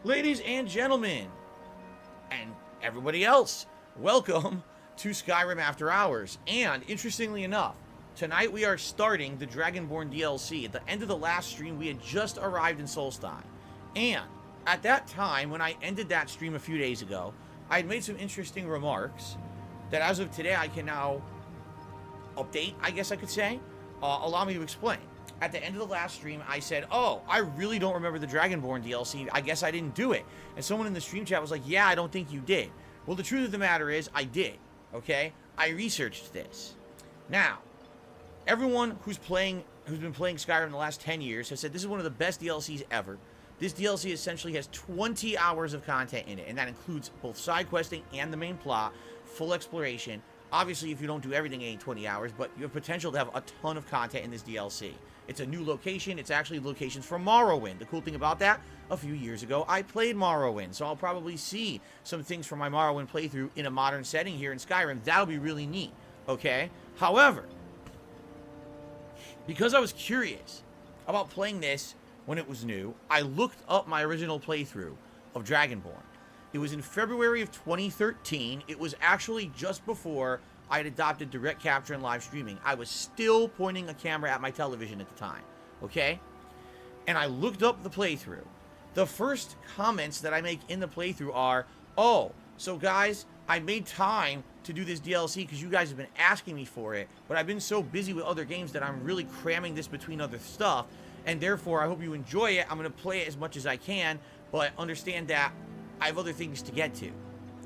Ladies and gentlemen, and everybody else, welcome to Skyrim After Hours. And interestingly enough, tonight we are starting the Dragonborn DLC. At the end of the last stream, we had just arrived in Solstheim. And at that time, when I ended that stream a few days ago, I had made some interesting remarks that as of today I can now update, I guess I could say. Allow me to explain. At the end of the last stream, I said, oh, I really don't remember the Dragonborn DLC. I guess I didn't do it. And someone in the stream chat was like, yeah, I don't think you did. Well, the truth of the matter is, I did, okay? I researched this. Now, everyone who's been playing Skyrim the last 10 years has said this is one of the best DLCs ever. This DLC essentially has 20 hours of content in it, and that includes both side questing and the main plot, full exploration. Obviously, if you don't do everything, it ain't 20 hours, but you have potential to have a ton of content in this DLC. It's a new location. It's actually locations from Morrowind. The cool thing about that, a few years ago, I played Morrowind, so I'll probably see some things from my Morrowind playthrough in a modern setting here in Skyrim. That'll be really neat, okay? However, because I was curious about playing this when it was new, I looked up my original playthrough of Dragonborn. It was in February of 2013. It was actually just before I had adopted direct capture and live streaming. I was still pointing a camera at my television at the time, okay? And I looked up the playthrough. The first comments that I make in the playthrough are, oh, so guys, I made time to do this DLC because you guys have been asking me for it, but I've been so busy with other games that I'm really cramming this between other stuff, and therefore I hope you enjoy it. I'm going to play it as much as I can, but understand that I have other things to get to.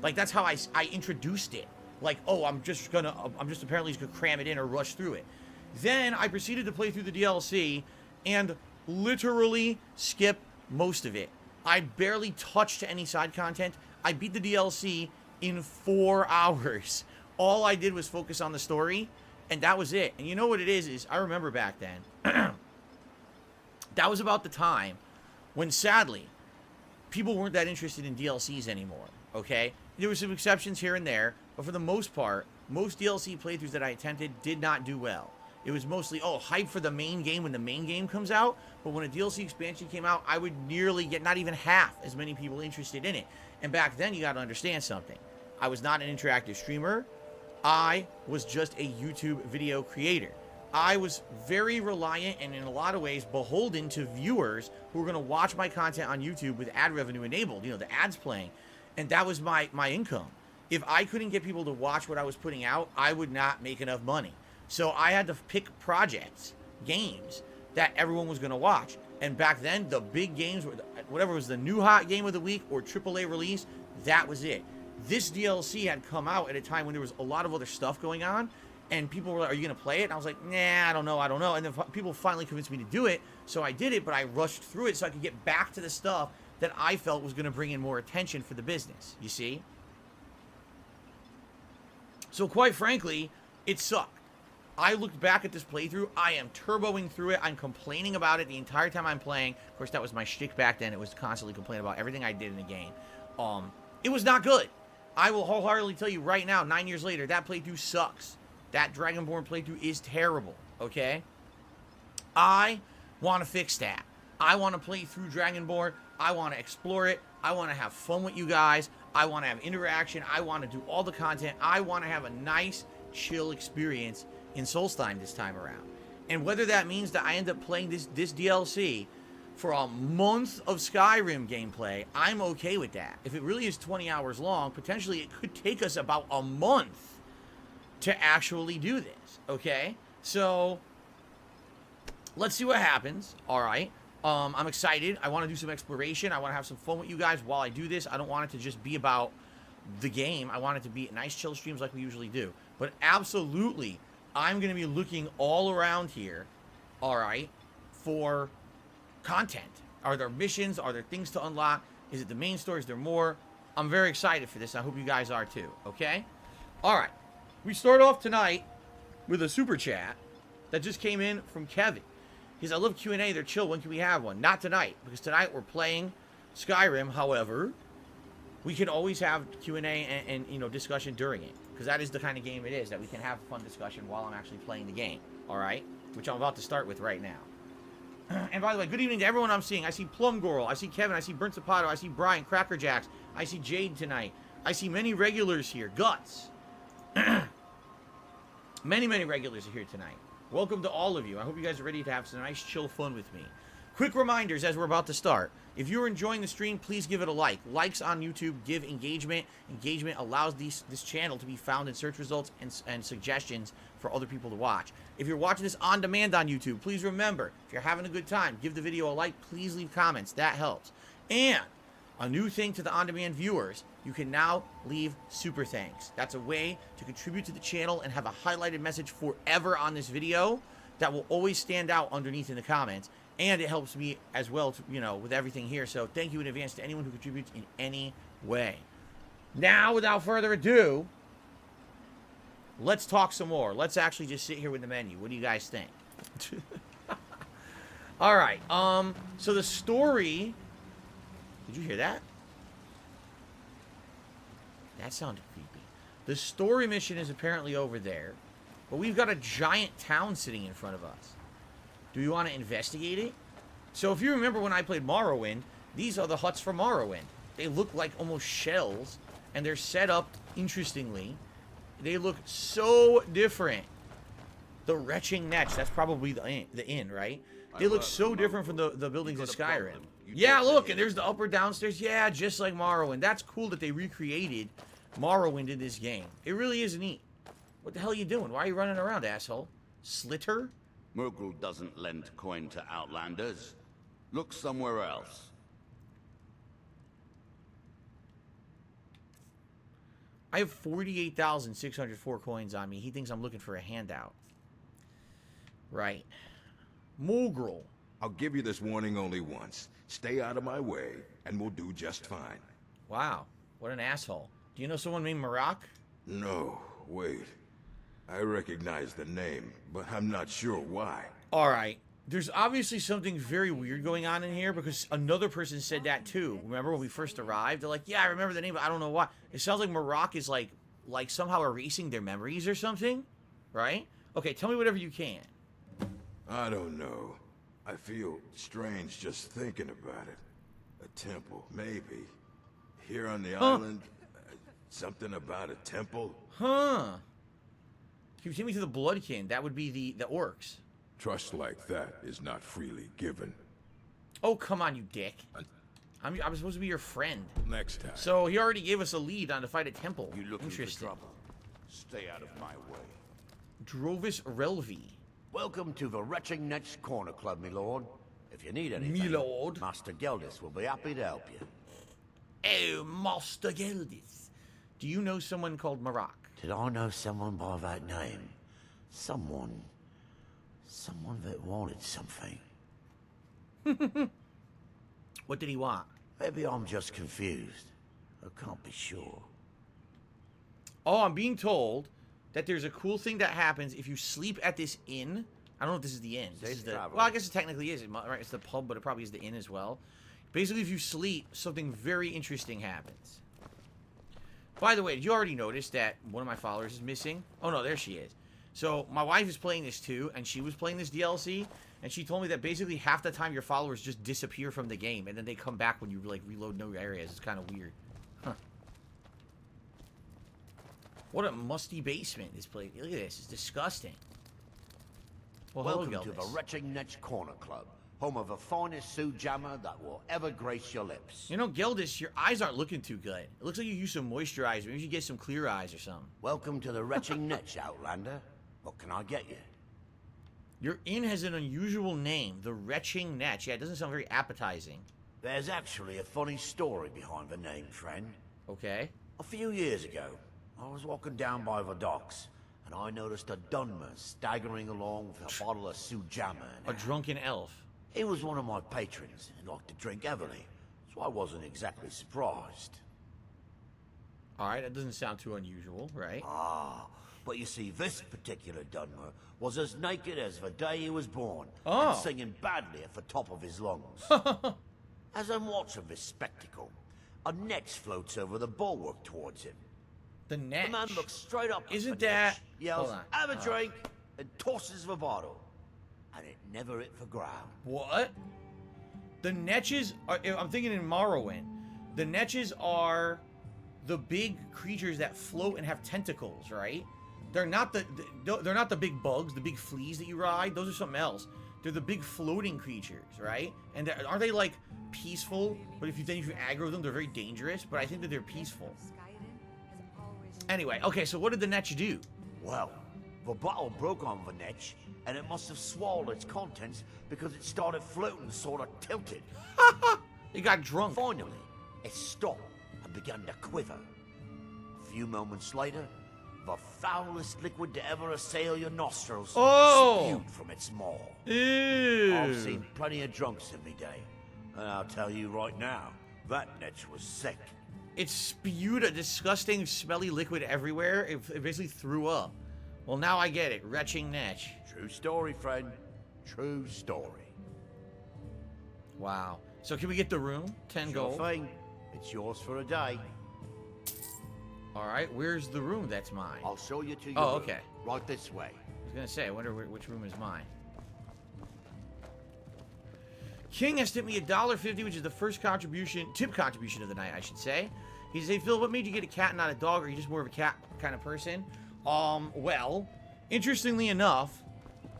Like, that's how I introduced it. Like, oh, I'm just apparently just gonna cram it in or rush through it. Then I proceeded to play through the DLC and literally skip most of it. I barely touched any side content. I beat the DLC in 4 hours. All I did was focus on the story, and that was it. And you know what it is I remember back then, that was about the time when, sadly, people weren't that interested in DLCs anymore, okay? There were some exceptions here and there, but for the most part, most DLC playthroughs that I attempted did not do well. It was mostly, oh, hype for the main game when the main game comes out, but when a DLC expansion came out, I would nearly get not even half as many people interested in it. And back then, you gotta understand something. I was not an interactive streamer. I was just a YouTube video creator. I was very reliant and in a lot of ways beholden to viewers who were gonna watch my content on YouTube with ad revenue enabled, you know, the ads playing. And that was my income. If I couldn't get people to watch what I was putting out, I would not make enough money. So I had to pick projects, games, that everyone was going to watch. And back then, the big games, were whatever was the new hot game of the week or AAA release, that was it. This DLC had come out at a time when there was a lot of other stuff going on, and people were like, are you going to play it? And I was like, nah, I don't know. And then people finally convinced me to do it, so I did it, but I rushed through it so I could get back to the stuff that I felt was going to bring in more attention for the business, you see? So quite frankly, it sucked. I looked back at this playthrough, I am turboing through it, I'm complaining about it the entire time I'm playing. Of course, that was my shtick back then, it was constantly complaining about everything I did in the game. It was not good. I will wholeheartedly tell you right now, 9 years later, that playthrough sucks. That Dragonborn playthrough is terrible, okay? I want to fix that. I want to play through Dragonborn, I want to explore it, I want to have fun with you guys, I want to have interaction, I want to do all the content, I want to have a nice, chill experience in Solstheim this time around. And whether that means that I end up playing this DLC for a month of Skyrim gameplay, I'm okay with that. If it really is 20 hours long, potentially it could take us about a month to actually do this, okay? So, let's see what happens, alright? I'm excited. I want to do some exploration. I want to have some fun with you guys while I do this. I don't want it to just be about the game. I want it to be nice, chill streams like we usually do. But absolutely, I'm going to be looking all around here, all right, for content. Are there missions? Are there things to unlock? Is it the main story? Is there more? I'm very excited for this. I hope you guys are too, okay? All right. We start off tonight with a super chat that just came in from Kevin. He says, I love Q&A. They're chill. When can we have one? Not tonight, because tonight we're playing Skyrim. However, we can always have Q&A and you know, discussion during it, because that is the kind of game it is, that we can have fun discussion while I'm actually playing the game, all right? Which I'm about to start with right now. And by the way, good evening to everyone I'm seeing. I see Plum Goral, I see Kevin, I see Burnt Zapato, I see Brian, Cracker Jacks, I see Jade tonight. I see many regulars here. Guts. Many regulars are here tonight. Welcome to all of you. I hope you guys are ready to have some nice chill fun with me. Quick reminders as we're about to start. If you're enjoying the stream, please give it a like. Likes on YouTube give engagement. Engagement allows this channel to be found in search results and suggestions for other people to watch. If you're watching this on demand on YouTube, please remember, if you're having a good time, give the video a like. Please leave comments. That helps. And a new thing to the on-demand viewers, you can now leave super thanks. That's a way to contribute to the channel and have a highlighted message forever on this video that will always stand out underneath in the comments. And it helps me as well, to, you know, with everything here. So thank you in advance to anyone who contributes in any way. Now, without further ado, let's talk some more. Let's actually just sit here with the menu. What do you guys think? All right. So the story... Did you hear that? That sounded creepy. The story mission is apparently over there. But we've got a giant town sitting in front of us. Do you want to investigate it? So if you remember when I played Morrowind, these are the huts for Morrowind. They look like almost shells, and they're set up interestingly. They look so different. The Retching Netch, that's probably the inn, right? They look so different from the buildings in Skyrim. Yeah, look, and there's the upper downstairs. Yeah, just like Morrowind. That's cool that they recreated Morrowind in this game. It really is neat. What the hell are you doing? Why are you running around, asshole? Slitter? Murgle doesn't lend coin to outlanders. Look somewhere else. I have 48,604 coins on me. He thinks I'm looking for a handout. Right. Mogrel. I'll give you this warning only once. Stay out of my way, and we'll do just fine. Wow. What an asshole. Do you know someone named Miraak? No, wait. I recognize the name, but I'm not sure why. Alright. There's obviously something very weird going on in here because another person said that too. Remember when we first arrived? They're like, yeah, I remember the name, but I don't know why. It sounds like Miraak is like somehow erasing their memories or something. Right? Okay, tell me whatever you can. I don't know. I feel strange just thinking about it. A temple, maybe. Here on the island, something about a temple. Huh. Keep taking me to the Bloodkin. That would be the orcs. Trust like that is not freely given. Oh, come on, you dick. I'm supposed to be your friend. Next time. So he already gave us a lead on to fight a temple. You looking for Interesting. trouble? Stay out of my way. Drovis Relvi. Welcome to the Retching Netch Corner Club, me lord. If you need anything, Me lord. Master Geldis will be happy to help you. Oh, Master Geldis. Do you know someone called Miraak? Did I know someone by that name? Someone that wanted something. What did he want? Maybe I'm just confused. I can't be sure. Oh, I'm being told that there's a cool thing that happens if you sleep at this inn. I don't know if this is the inn. This is the, well, I guess it technically is, right? It's the pub, but it probably is the inn as well. Basically, if you sleep, something very interesting happens. By the way, did you already notice that one of my followers is missing? Oh, no, there she is. So, my wife is playing this too, and she was playing this DLC, and she told me that basically half the time your followers just disappear from the game, and then they come back when you, like, reload new areas. It's kind of weird. Huh. What a musty basement this place. Look at this. It's disgusting. Well, Welcome hello, to the Geldis. Retching Netch Corner Club, home of the finest Sue Jammer that will ever grace your lips. You know, Geldis, your eyes aren't looking too good. It looks like you use some moisturizer. Maybe you should get some clear eyes or something. Welcome to the Retching Netch, Outlander. What can I get you? Your inn has an unusual name, the Retching Netch. Yeah, it doesn't sound very appetizing. There's actually a funny story behind the name, friend. Okay. A few years ago, I was walking down by the docks, and I noticed a Dunmer staggering along with a bottle of Sue Jammer. A drunken elf. He was one of my patrons and liked to drink heavily, so I wasn't exactly surprised. Alright, that doesn't sound too unusual, right? Ah, but you see, this particular Dunmer was as naked as the day he was born, Oh. and singing badly at the top of his lungs. As I'm watching this spectacle, a netch floats over the bulwark towards him. The Netch. The man looks straight up at Isn't the that... netch, yells, Hold on. "Have a drink," and tosses the bottle. and it never hit the ground. What? The Netches are... I'm thinking in Morrowind. The Netches are the big creatures that float and have tentacles, right? They're not the big bugs, the big fleas that you ride. Those are something else. They're the big floating creatures, right? And aren't they like peaceful? But if you aggro them, they're very dangerous. But I think that they're peaceful. Anyway, okay. So what did the Netch do? Well, the bottle broke on the Netch, and it must have swallowed its contents because it started floating, sort of tilted. It got drunk. Finally, it stopped and began to quiver. A few moments later, the foulest liquid to ever assail your nostrils spewed from its maw. Ew. I've seen plenty of drunks in me day, and I'll tell you right now, that Netch was sick. It spewed a disgusting, smelly liquid everywhere. It basically threw up. Well, now I get it. Retching Netch. True story, friend. True story. Wow. So can we get the room? 10 Sure gold. thing. It's yours for a day. All right. Where's the room that's mine? I'll show you to your Oh, room. okay. Right this way. I was gonna say, I wonder which room is mine. King has tipped me $1.50, which is the first tip contribution of the night, I should say. He says, "Hey Phil, what made you get a cat and not a dog? Or are you just more of a cat kind of person?" Well, interestingly enough,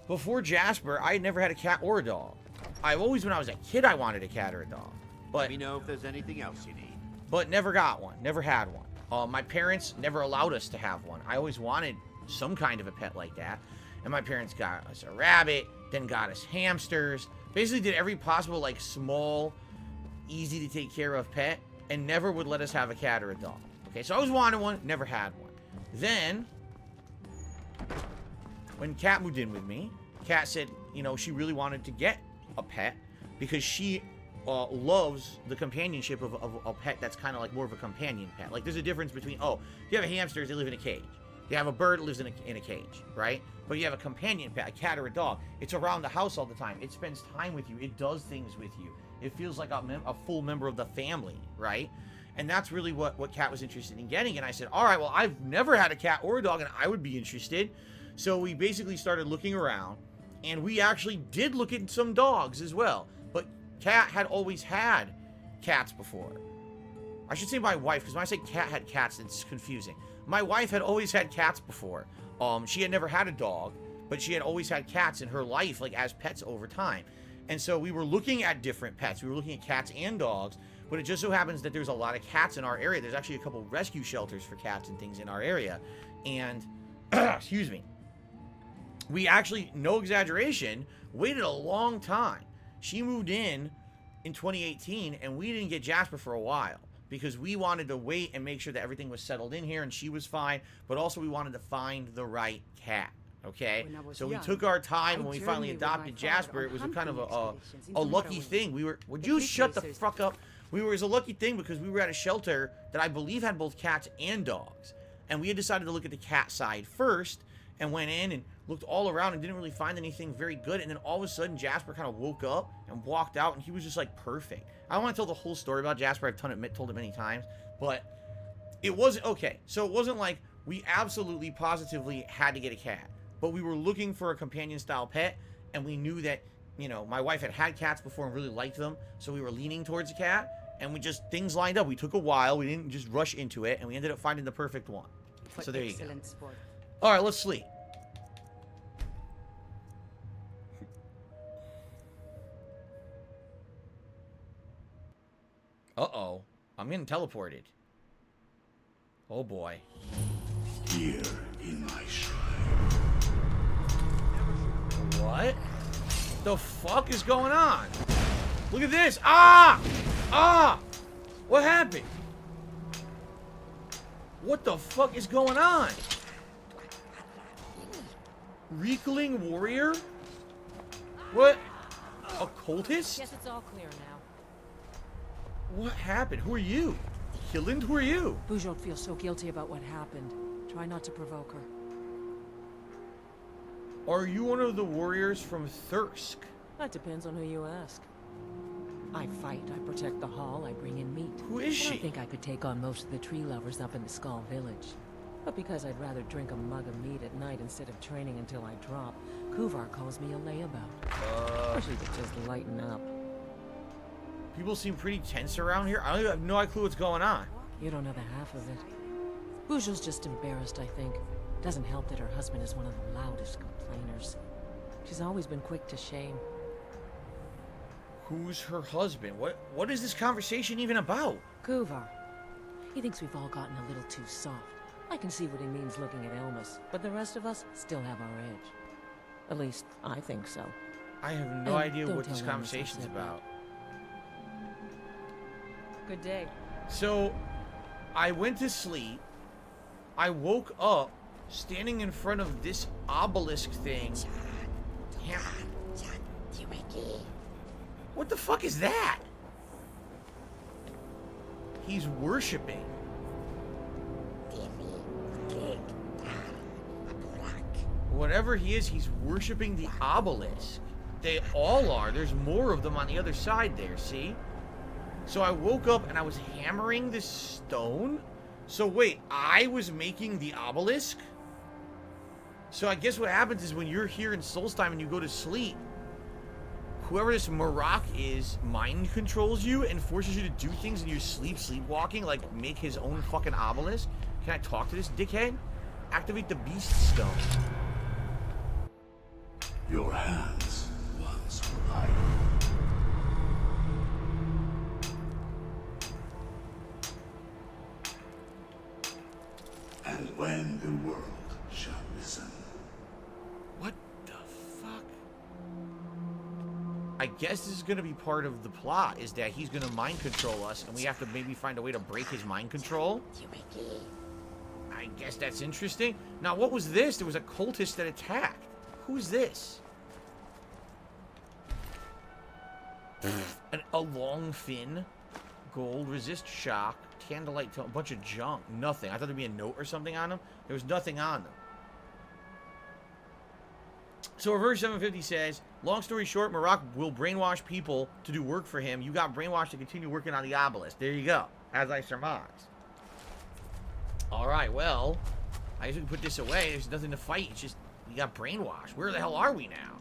before Jasper, I had never had a cat or a dog. I've always, when I was a kid, I wanted a cat or a dog, Let but me know if there's anything else you need. never got one, never had one. My parents never allowed us to have one. I always wanted some kind of a pet like that. And my parents got us a rabbit, then got us hamsters. Basically did every possible, like, small, easy to take care of pet, and never would let us have a cat or a dog. Okay, so I always wanted one, never had one. Then, when Kat moved in with me, Kat said, you know, she really wanted to get a pet because she loves the companionship of a pet that's kind of like more of a companion pet. Like, there's a difference between, oh, you have a hamster, they live in a cage. You have a bird that lives in a cage, right? But you have a companion pet, a cat or a dog. It's around the house all the time. It spends time with you. It does things with you. It feels like a full member of the family, right? And that's really what Kat was interested in getting. And I said, all right, well, I've never had a cat or a dog, and I would be interested. So we basically started looking around, and we actually did look at some dogs as well. But Kat had always had cats before. I should say my wife, because when I say Kat had cats, it's confusing. My wife had always had cats before. She had never had a dog, but she had always had cats in her life, like as pets over time. And so we were looking at different pets. We were looking at cats and dogs, but it just so happens that there's a lot of cats in our area. There's actually a couple rescue shelters for cats and things in our area. And, excuse me, we actually, no exaggeration, waited a long time. She moved in 2018, and we didn't get Jasper for a while, because we wanted to wait and make sure that everything was settled in here and she was fine, but also we wanted to find the right cat, okay? So we took our time when we finally adopted Jasper. It was a kind of a lucky thing. Would you shut the fuck up? It was a lucky thing because we were at a shelter that I believe had both cats and dogs. And we had decided to look at the cat side first and went in and looked all around and didn't really find anything very good. And then all of a sudden, Jasper kind of woke up and walked out, and he was just like perfect. I don't want to tell the whole story about Jasper. I've told it many times, but it wasn't okay. So it wasn't like we absolutely positively had to get a cat, but we were looking for a companion style pet, and we knew that, you know, my wife had cats before and really liked them, so we were leaning towards a cat, and things lined up. We took a while. We didn't just rush into it, and we ended up finding the perfect one. So there you go. All right, let's sleep. Uh-oh. I'm getting teleported. Oh, boy. Here in my shrine. What the fuck is going on? Look at this. Ah! Ah! What happened? What the fuck is going on? Reekling warrior? What? A cultist? Guess it's all clear now. What happened? Who are you? Hilland, who are you? Bujot feels so guilty about what happened. Try not to provoke her. Are you one of the warriors from Thirsk? That depends on who you ask. I fight, I protect the hall, I bring in meat. Who is I she? think I could take on most of the tree lovers up in the Skull Village. But because I'd rather drink a mug of meat at night instead of training until I drop, Kuvar calls me a layabout. Wish he could just lighten up. People seem pretty tense around here. I have no clue what's going on. You don't know the half of it. Bujo's just embarrassed, I think. Doesn't help that her husband is one of the loudest complainers. She's always been quick to shame. Who's her husband? What is this conversation even about? Kuvar. He thinks we've all gotten a little too soft. I can see what he means looking at Elmas, but the rest of us still have our edge. At least, I think so. I have no idea what this conversation's about. Good day. So, I went to sleep. I woke up standing in front of this obelisk thing. What the fuck is that? He's worshipping. Whatever he is, he's worshipping the obelisk. They all are. There's more of them on the other side there, see? So I woke up and I was hammering this stone. So wait, I was making the obelisk? So I guess what happens is when you're here in Solstheim and you go to sleep, whoever this Miraak is mind controls you and forces you to do things in your sleepwalking, like make his own fucking obelisk. Can I talk to this dickhead? Activate the beast stone. Your hands once were idle. And when the world shall listen. What the fuck? I guess this is gonna be part of the plot, is that he's gonna mind control us and we have to maybe find a way to break his mind control. I guess that's interesting. Now, what was this? There was a cultist that attacked. Who's this? A long fin. Gold, resist shock, candlelight, a bunch of junk. Nothing. I thought there'd be a note or something on them. There was nothing on them. So Reverse 750 says, long story short, Miraak will brainwash people to do work for him. You got brainwashed to continue working on the obelisk. There you go. As I surmised. Alright, well, I guess we can put this away. There's nothing to fight. It's just, we got brainwashed. Where the hell are we now?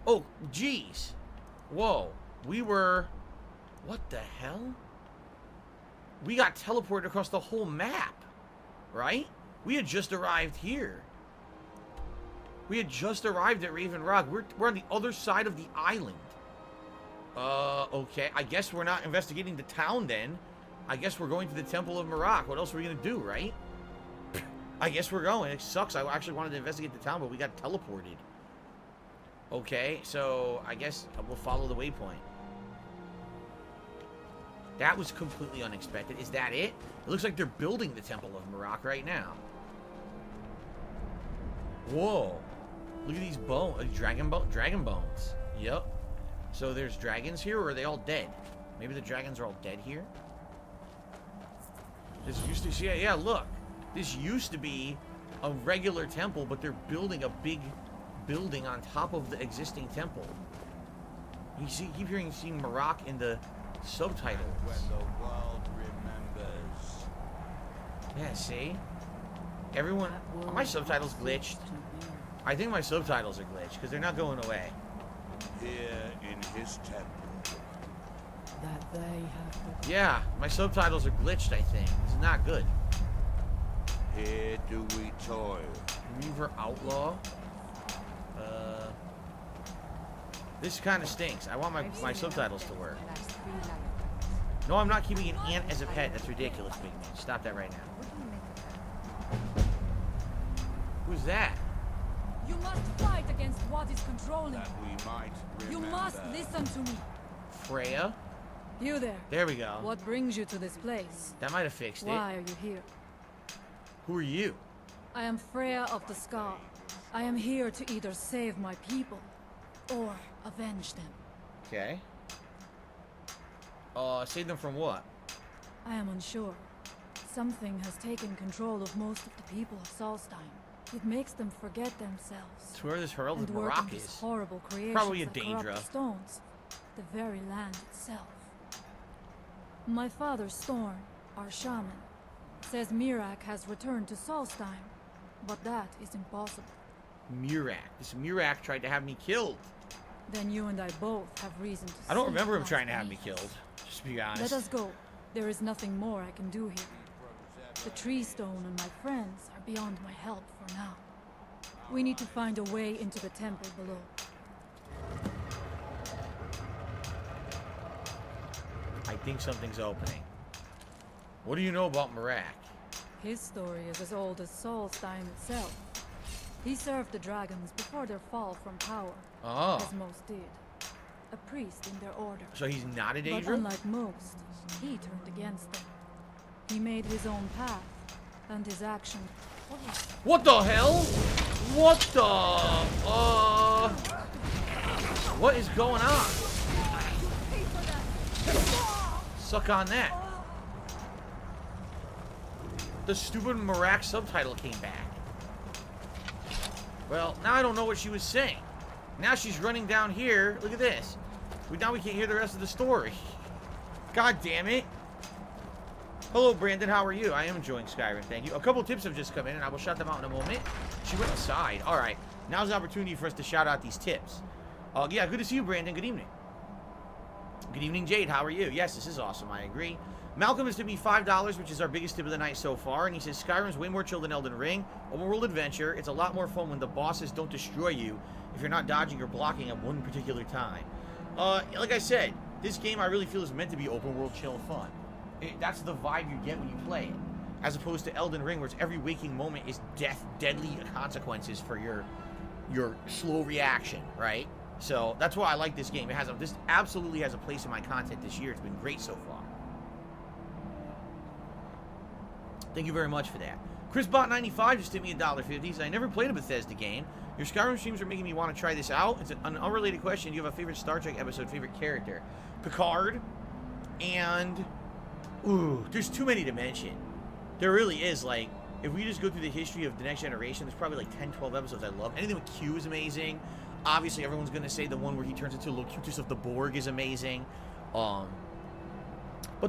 Oh, jeez. Whoa. We were... What the hell? We got teleported across the whole map. Right? We had just arrived here. We had just arrived at Raven Rock. We're on the other side of the island. Okay. I guess we're not investigating the town then. I guess we're going to the Temple of Miraak. What else are we going to do, right? I guess we're going. It sucks. I actually wanted to investigate the town, but we got teleported. Okay, so I guess we'll follow the waypoint. That was completely unexpected. Is that it? It looks like they're building the Temple of Miraak right now. Whoa. Look at these bones. Dragon bones. Yep. So there's dragons here, or are they all dead? Maybe the dragons are all dead here? This used to... Yeah, look. This used to be a regular temple, but they're building a big building on top of the existing temple. You see, keep seeing Miraak in the subtitles. When the world remembers. Yeah, see? Everyone... Are my subtitles glitched? I think my subtitles are glitched, because they're not going away. Here in his temple. That they have... Yeah, my subtitles are glitched, I think. This is not good. Here do we toil. Reaver Outlaw. This kind of stinks. I want my subtitles to work. No, I'm not keeping an ant as a pet. That's ridiculous, big man. Stop that right now. Who's that? You must fight against what is controlling. That we might remember. You must listen to me. Freya? You there. There we go. What brings you to this place? That might have fixed it. Why are you here? Who are you? I am Freya of the Scar. I am here to either save my people or avenge them. Okay. Save them from what? I am unsure. Something has taken control of most of the people of Solstheim. It makes them forget themselves. It's where this Herald of and work Miraak on these is. horrible creations Probably a that corrupt Daedra. the stones, the very land itself. My father, Storm, our shaman, says Miraak has returned to Solstheim, but that is impossible. Miraak. This Miraak tried to have me killed. Then you and I both have reason to I don't seek remember him God's trying to have me beneath. killed. Just to be honest. Let us go. There is nothing more I can do here. The tree stone and my friends are beyond my help for now. We need to find a way into the temple below. I think something's opening. What do you know about Miraak? His story is as old as Solstheim itself. He served the dragons before their fall from power, Oh. as most did. A priest in their order. So he's not a But danger? unlike most, he turned against them. He made his own path, and his action. What the hell? What the? What is going on? Suck on that. The stupid Miraak subtitle came back. Well, now I don't know what she was saying. Now she's running down here. Look at this. Now we can't hear the rest of the story. God damn it. Hello, Brandon. How are you? I am enjoying Skyrim. Thank you. A couple tips have just come in, and I will shout them out in a moment. She went aside. All right. Now's the opportunity for us to shout out these tips. Yeah, good to see you, Brandon. Good evening. Good evening, Jade. How are you? Yes, this is awesome. I agree. Malcolm has tipped me $5, which is our biggest tip of the night so far, and he says, Skyrim's way more chill than Elden Ring. Open world adventure. It's a lot more fun when the bosses don't destroy you if you're not dodging or blocking at one particular time. Like I said, this game I really feel is meant to be open world chill and fun. That's the vibe you get when you play it, as opposed to Elden Ring, where it's every waking moment is deadly consequences for your slow reaction, right? So that's why I like this game. This absolutely has a place in my content this year. It's been great so far. Thank you very much for that. ChrisBot95 just tipped me $1.50. He said, I never played a Bethesda game. Your Skyrim streams are making me want to try this out. It's an unrelated question. Do you have a favorite Star Trek episode, favorite character? Picard. And, ooh, there's too many to mention. There really is. Like, if we just go through the history of The Next Generation, there's probably like 10, 12 episodes I love. Anything with Q is amazing. Obviously, everyone's going to say the one where he turns into Locutus of the Borg is amazing. But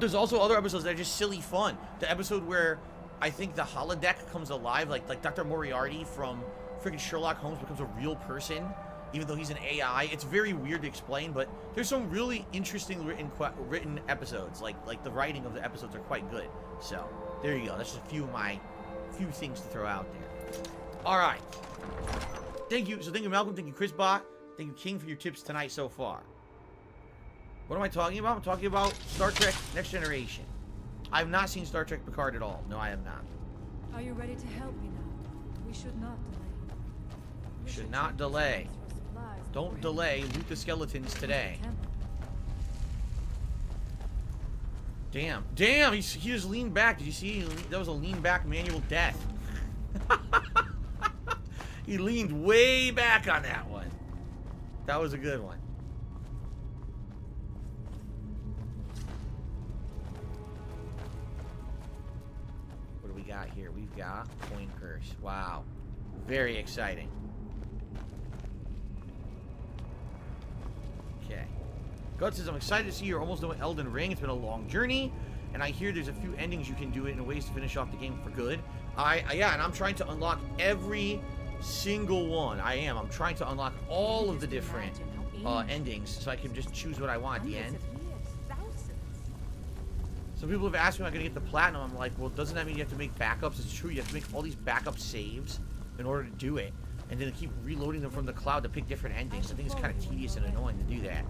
there's also other episodes that are just silly fun. The episode where I think the holodeck comes alive, like Dr. Moriarty from freaking Sherlock Holmes becomes a real person, even though he's an AI. It's very weird to explain, but there's some really interesting written episodes. Like the writing of the episodes are quite good. So there you go. That's just a few of my things to throw out there. All right. Thank you. So thank you, Malcolm. Thank you, ChrisBot. Thank you, King, for your tips tonight so far. What am I talking about? I'm talking about Star Trek Next Generation. I have not seen Star Trek Picard at all. No, I have not. Are you ready to help me now? We should not delay. We Should not delay. check the stores for supplies Don't before delay. Loot the skeletons today. heading to the temple. Damn. He just leaned back. Did you see? That was a lean back manual death. He leaned way back on that one. That was a good one. What do we got here? We've got coin purse. Wow. Very exciting. Okay. God says, I'm excited to see you're almost done with Elden Ring. It's been a long journey, and I hear there's a few endings you can do it in ways to finish off the game for good. Yeah, and I'm trying to unlock every single one. I'm trying to unlock all of the different endings so I can just choose what I want at the end. Some people have asked me if I'm going to get the platinum. I'm like, well, doesn't that mean you have to make backups? It's true. You have to make all these backup saves in order to do it. And then keep reloading them from the cloud to pick different endings. I think it's kind of tedious and annoying to do that.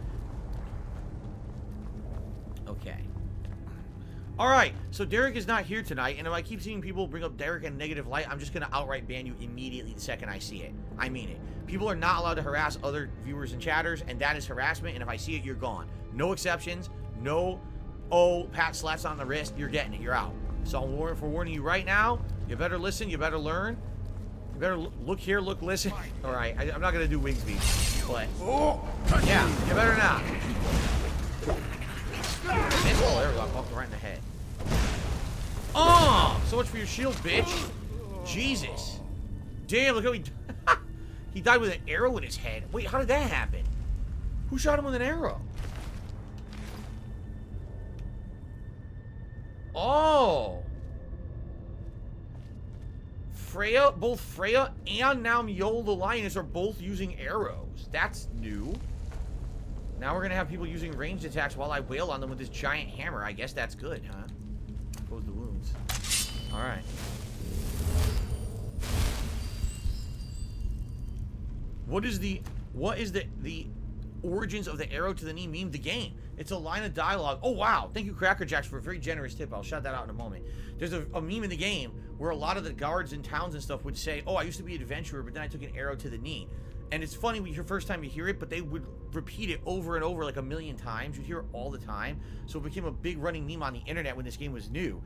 Okay. Alright, so Derek is not here tonight, and if I keep seeing people bring up Derek in a negative light, I'm just going to outright ban you immediately the second I see it. I mean it. People are not allowed to harass other viewers and chatters, and that is harassment, and if I see it, you're gone. No exceptions. No, pat slaps on the wrist. You're getting it. You're out. So I'm warning you right now. You better listen. You better learn. You better look here, look, listen. Alright, I'm not going to do Wingsby, but yeah, you better not. Oh, there we go. I bumped him right in the head. Oh, so much for your shield, bitch. Jesus. Damn, look how he died with an arrow in his head. Wait, how did that happen? Who shot him with an arrow? Oh. both Freya and now Mjol the Lioness are both using arrows. That's new. Now we're gonna have people using ranged attacks while I wail on them with this giant hammer. I guess that's good, huh? Close the wounds. Alright. What is the origins of the arrow to the knee meme? The game. It's a line of dialogue. Oh, wow. Thank you, Cracker Jacks, for a very generous tip. I'll shout that out in a moment. There's a meme in the game where a lot of the guards in towns and stuff would say, oh, I used to be an adventurer, but then I took an arrow to the knee. And it's funny when your first time you hear it, but they would repeat it over and over like a million times. You'd hear it all the time. So it became a big running meme on the internet when this game was new.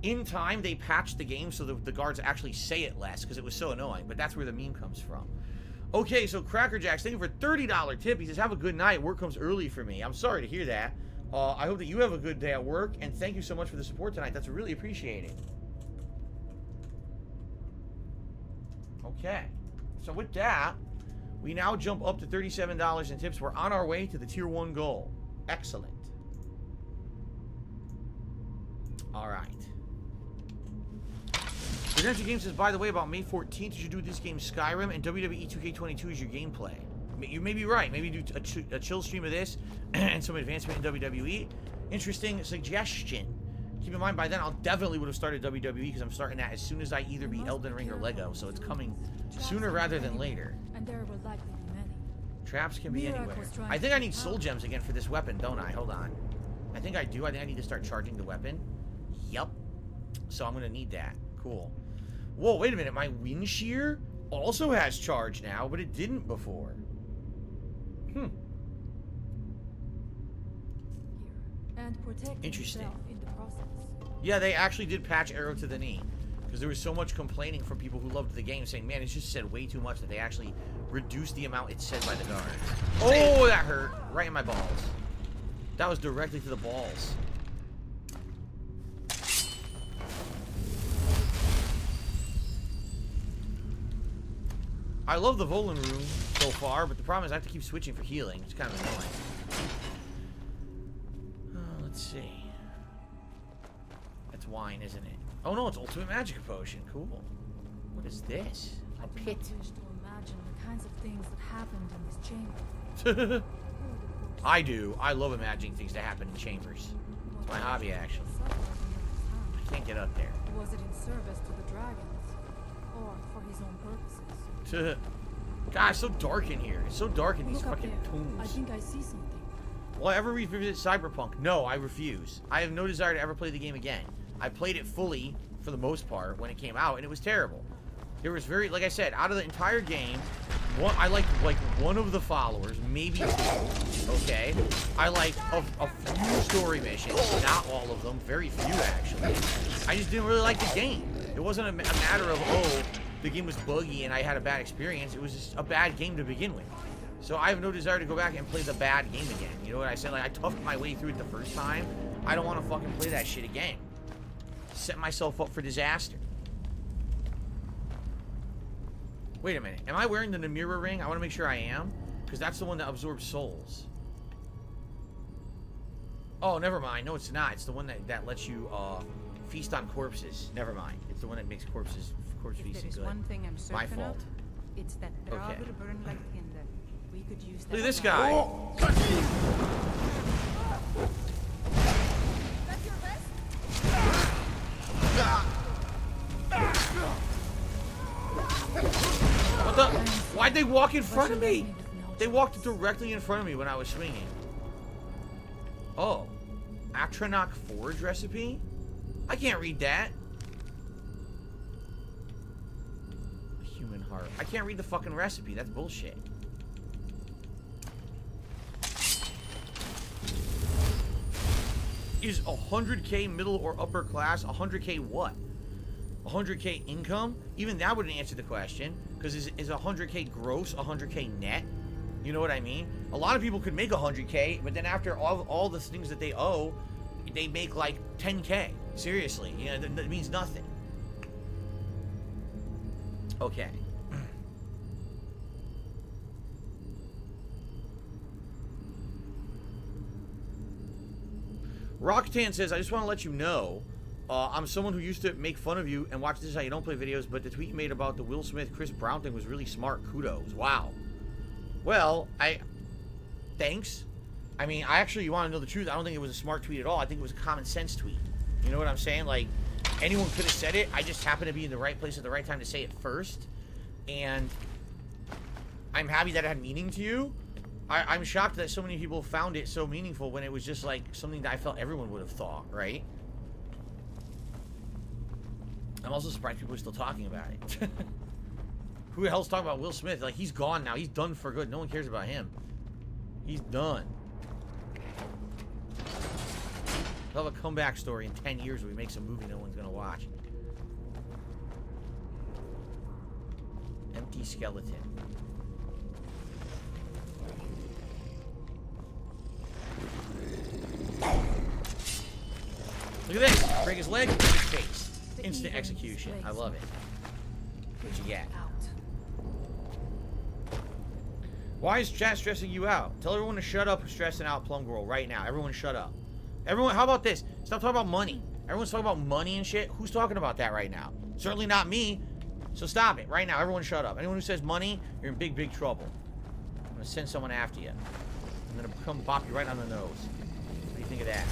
In time, they patched the game so the guards actually say it less because it was so annoying. But that's where the meme comes from. Okay, so Cracker Jacks, thank you for $30 tip. He says, have a good night. Work comes early for me. I'm sorry to hear that. I hope that you have a good day at work. And thank you so much for the support tonight. That's really appreciated. Okay. So with that, we now jump up to $37 in tips. We're on our way to the tier 1 goal. Excellent. All right. Adventure Game says, by the way, about May 14th, you should do this game Skyrim and WWE 2K22 is your gameplay. You may be right. Maybe do a chill stream of this and some advancement in WWE. Interesting suggestion. Keep in mind, by then, I'll definitely would have started WWE because I'm starting that as soon as I either beat Elden Ring or Lego. So it's coming sooner rather than later. And there will likely be many. Traps can be anywhere. I think I need soul gems again for this weapon, don't I? Hold on. I think I do. I think I need to start charging the weapon. Yep. So I'm going to need that. Cool. Whoa, wait a minute. My wind shear also has charge now, but it didn't before. And protect interesting. In the process. Yeah, they actually did patch arrow to the knee. Because there was so much complaining from people who loved the game saying, man, it just said way too much that they actually reduced the amount it said by the guards. Oh, that hurt. Right in my balls. That was directly to the balls. I love the Volan room so far, but the problem is I have to keep switching for healing. It's kind of annoying. Let's see. That's wine, isn't it? Oh no, it's Ultimate Magic Potion. Cool. What is this? A pit. I wish to imagine the kinds of things that happened in this chamber. I do. I love imagining things that happen in chambers. It's my hobby, actually. I can't get up there. Was it in service to the dragons, or for his own purposes? God, it's so dark in here. It's so dark in these fucking tombs. I think I see something. Will I ever revisit Cyberpunk? No, I refuse. I have no desire to ever play the game again. I played it fully, for the most part, when it came out, and it was terrible. There was very, like I said, out of the entire game, I liked, like, one of the followers, maybe two, okay? I liked a few story missions, not all of them, very few, actually. I just didn't really like the game. It wasn't a matter of, oh, the game was buggy and I had a bad experience. It was just a bad game to begin with. So I have no desire to go back and play the bad game again. You know what I said? Like, I toughed my way through it the first time. I don't want to fucking play that shit again. Set myself up for disaster. Wait a minute. Am I wearing the Namira ring? I want to make sure I am. Because that's the one that absorbs souls. Oh, never mind. No, it's not. It's the one that lets you feast on corpses. Never mind. It's the one that makes corpse feasting good. One thing I'm certain My fault. Of, it's that Okay. will burn like tinder. We could use that. Look at this guy. Oh. That's your best? What the? Why'd they walk in front of me? They walked directly in front of me when I was swinging. Oh. Atronach Forge recipe? I can't read that. Human heart. I can't read the fucking recipe. That's bullshit. Is 100k middle or upper class? 100k what? 100k income? Even that wouldn't answer the question. Because is 100k gross 100k net? You know what I mean? A lot of people could make 100k, but then after all the things that they owe, they make like 10k. Seriously. You know, that means nothing. Okay. Rocktan says, I just want to let you know, I'm someone who used to make fun of you and watch This Is How You Don't Play videos, but the tweet you made about the Will Smith, Chris Brown thing was really smart. Kudos. Wow. Well, thanks. I mean, you want to know the truth, I don't think it was a smart tweet at all. I think it was a common sense tweet. You know what I'm saying? Like, anyone could have said it. I just happened to be in the right place at the right time to say it first. And I'm happy that it had meaning to you. I'm shocked that so many people found it so meaningful when it was just like something that I felt everyone would have thought, right? I'm also surprised people are still talking about it. Who the hell's talking about Will Smith? Like, he's gone now. He's done for good. No one cares about him. He's done. He'll have a comeback story in 10 years where he makes a movie no one's gonna watch. Empty skeleton. Look at this. Break his leg, break his face. Instant execution. I love it. What'd you get? Why is chat stressing you out? Tell everyone to shut up for stressing out Plum Girl right now. Everyone shut up. Everyone, how about this? Stop talking about money. Everyone's talking about money and shit. Who's talking about that right now? Certainly not me. So stop it right now. Everyone shut up. Anyone who says money, you're in big, big trouble. I'm going to send someone after you. I'm going to come bop you right on the nose. What do you think of that?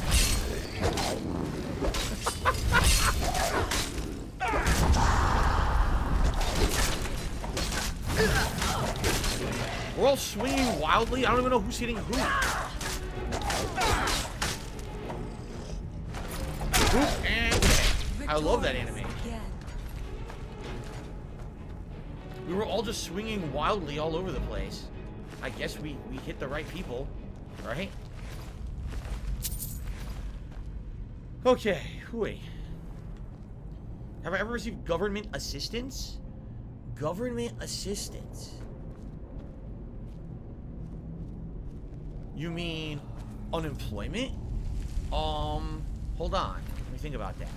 We're all swinging wildly. I don't even know who's hitting who. Whoop and I love that animation. We were all just swinging wildly all over the place. I guess we hit the right people, right? Okay, hooey. Have I ever received government assistance? Government assistance? You mean unemployment? Hold on. Let me think about that.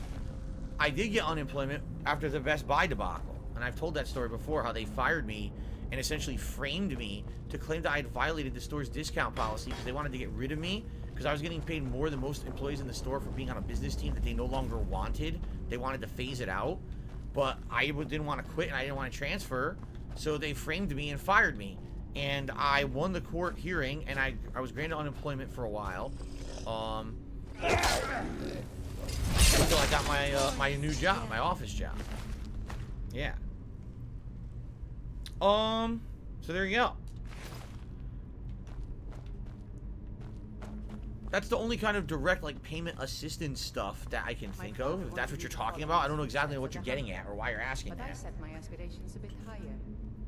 I did get unemployment after the Best Buy debacle. And I've told that story before, how they fired me and essentially framed me to claim that I had violated the store's discount policy because they wanted to get rid of me because I was getting paid more than most employees in the store for being on a business team that they no longer wanted. They wanted to phase it out. But I didn't want to quit and I didn't want to transfer. So they framed me and fired me. And I won the court hearing and I was granted unemployment for a while. Until I got my new job, my office job. Yeah. So there you go. That's the only kind of direct, like, payment assistance stuff that I can think of. If that's what you're talking about, I don't know exactly what you're getting at or why you're asking But I that. set my aspirations a bit higher.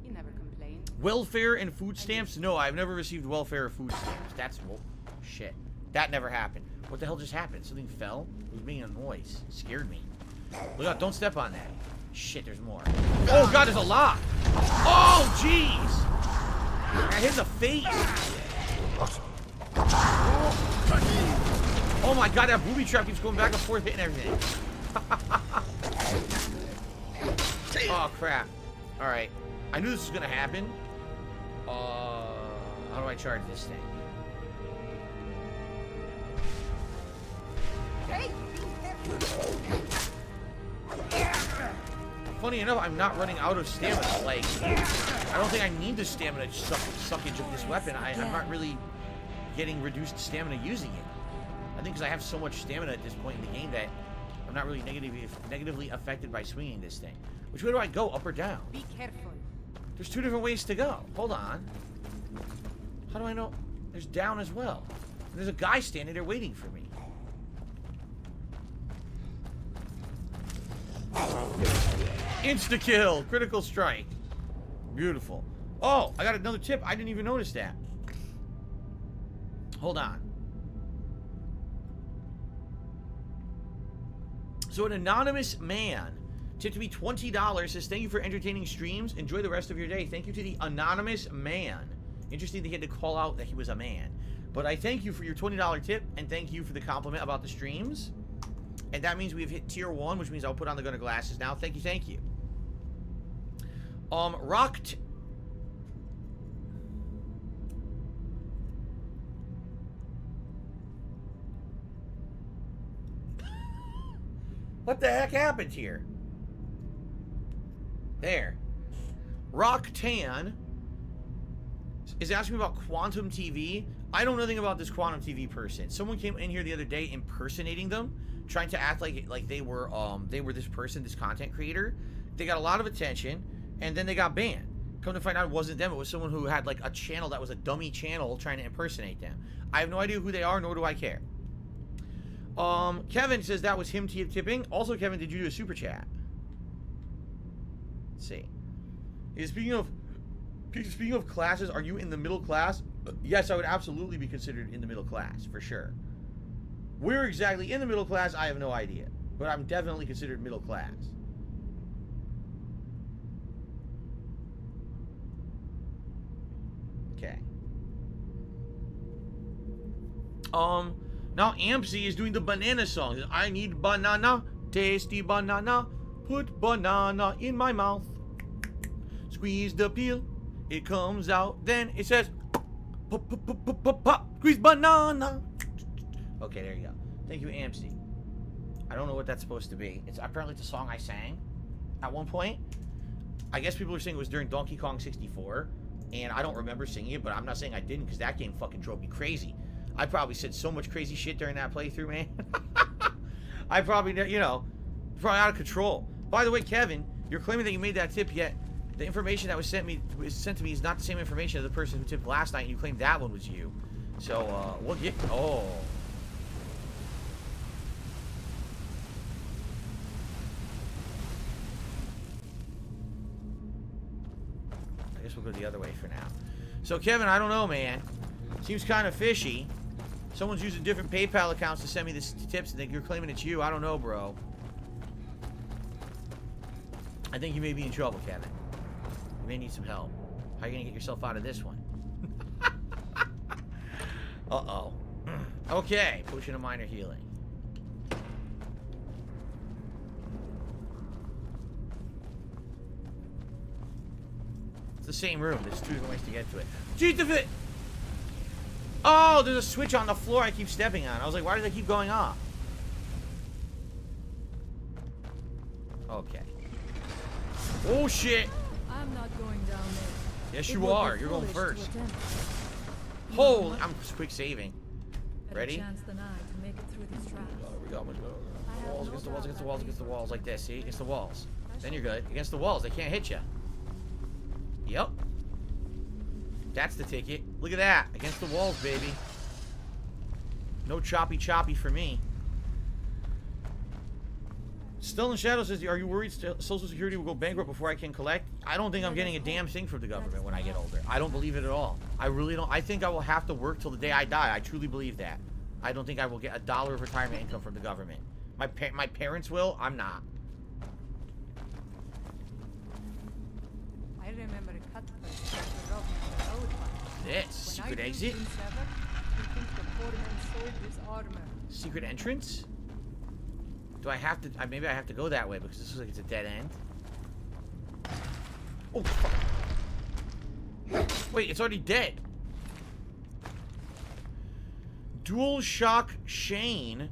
You never complain. Welfare and food stamps? No, I've never received welfare or food stamps. That's, well, shit. That never happened. What the hell just happened? Something fell? It was making a noise. It scared me. Look out, don't step on that. Shit, there's more. Oh, God, there's a lot. Oh, jeez. I hit the face. Oh, my God, that booby trap keeps going back and forth, hitting everything. Oh, crap. All right. I knew this was going to happen. How do I charge this thing? Funny enough, I'm not running out of stamina. Like, I don't think I need the stamina suckage of this weapon. I'm not really getting reduced stamina using it. I think because I have so much stamina at this point in the game that I'm not really negatively affected by swinging this thing. Which way do I go, up or down? Be careful. There's two different ways to go. Hold on. How do I know? There's down as well. And there's a guy standing there waiting for me. Insta-kill! Critical strike. Beautiful. Oh, I got another tip. I didn't even notice that. Hold on. So an anonymous man tipped me $20, says, thank you for entertaining streams. Enjoy the rest of your day. Thank you to the anonymous man. Interesting that he had to call out that he was a man. But I thank you for your $20 tip, and thank you for the compliment about the streams. And that means we've hit tier 1, which means I'll put on the gunner glasses now. Thank you, thank you. Rocked. What the heck happened here? There. Rock Tan is asking me about Quantum TV. I know nothing about this Quantum TV person. Someone came in here the other day impersonating them, trying to act like they were this person, this content creator. They got a lot of attention, and then they got banned. Come to find out, it wasn't them. It was someone who had like a channel that was a dummy channel trying to impersonate them. I have no idea who they are, nor do I care. Kevin says that was him tipping. Also, Kevin, did you do a super chat? Let's see. Speaking of classes, are you in the middle class? Yes, I would absolutely be considered in the middle class, for sure. Where exactly in the middle class, I have no idea. But I'm definitely considered middle class. Okay. Now Ampsy is doing the banana song. I need banana, tasty banana, put banana in my mouth. Squeeze the peel, it comes out, then it says, pop, pop, pop, pop, pop, pop, squeeze banana. Okay, there you go. Thank you, Ampsy. I don't know what that's supposed to be. It's apparently it's a song I sang at one point. I guess people are saying it was during Donkey Kong 64, and I don't remember singing it, but I'm not saying I didn't, because that game fucking drove me crazy. I probably said so much crazy shit during that playthrough, man. I probably, you know, probably out of control. By the way, Kevin, you're claiming that you made that tip, yet the information that was sent to me is not the same information as the person who tipped last night, and you claimed that one was you. So, we'll get... Oh. I guess we'll go the other way for now. So, Kevin, I don't know, man. Seems kind of fishy. Someone's using different PayPal accounts to send me this tips, and you're claiming it's you. I don't know, bro. I think you may be in trouble, Kevin. You may need some help. How are you going to get yourself out of this one? Uh-oh. Okay, potion of minor healing. It's the same room. There's two different ways to get to it. Cheat the fit! Oh, there's a switch on the floor I keep stepping on. I was like, why does it keep going off? Okay. Oh, shit! I'm not going down there. Yes, you are. You're going first. Holy, I'm quick saving. Ready? Chance than I to make it through these traps. We go. Walls, against the walls, against the walls, against the walls, like this. See? Against the walls. Then you're good. Against the walls, they can't hit you. Yep. That's the ticket. Look at that. Against the walls, baby. No choppy for me. Still in Shadow says, are you worried Social Security will go bankrupt before I can collect? I don't think I'm getting a damn thing from the government when I get older. I don't believe it at all. I really don't. I think I will have to work till the day I die. I truly believe that. I don't think I will get $1 of retirement income from the government. My parents will. I'm not. I remember a cut first that the government owed one. This secret exit. Secret entrance? Do I have to? Maybe I have to go that way because this looks like it's a dead end. Oh, fuck. Wait, it's already dead. Dual Shock Shane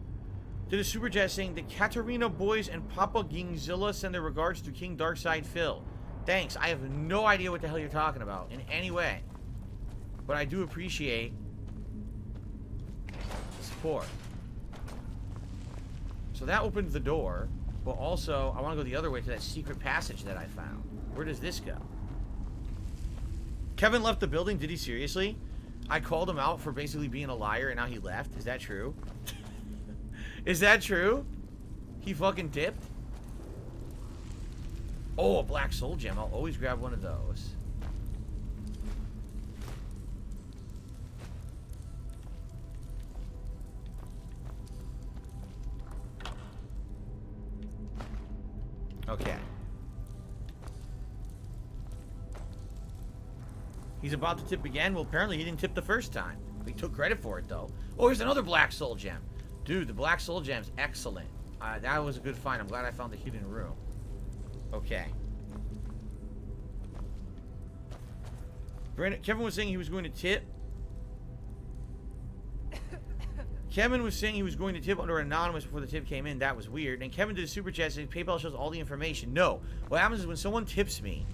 did a super chat saying the Katarina boys and Papa Gingzilla send their regards to King Darkside Phil. Thanks. I have no idea what the hell you're talking about in any way. But I do appreciate the support. So that opened the door, but also I want to go the other way to that secret passage that I found. Where does this go? Kevin left the building. Did he seriously? I called him out for basically being a liar and now he left. Is that true? Is that true? He fucking dipped? Oh, a black soul gem. I'll always grab one of those. Okay. He's about to tip again. Well, apparently he didn't tip the first time. He took credit for it, though. Oh, here's another black soul gem. Dude, the black soul gem's excellent. That was a good find. I'm glad I found the hidden room. Okay. Kevin was saying he was going to tip. Kevin was saying he was going to tip under anonymous before the tip came in. That was weird. And Kevin did a super chat saying PayPal shows all the information. No. What happens is when someone tips me,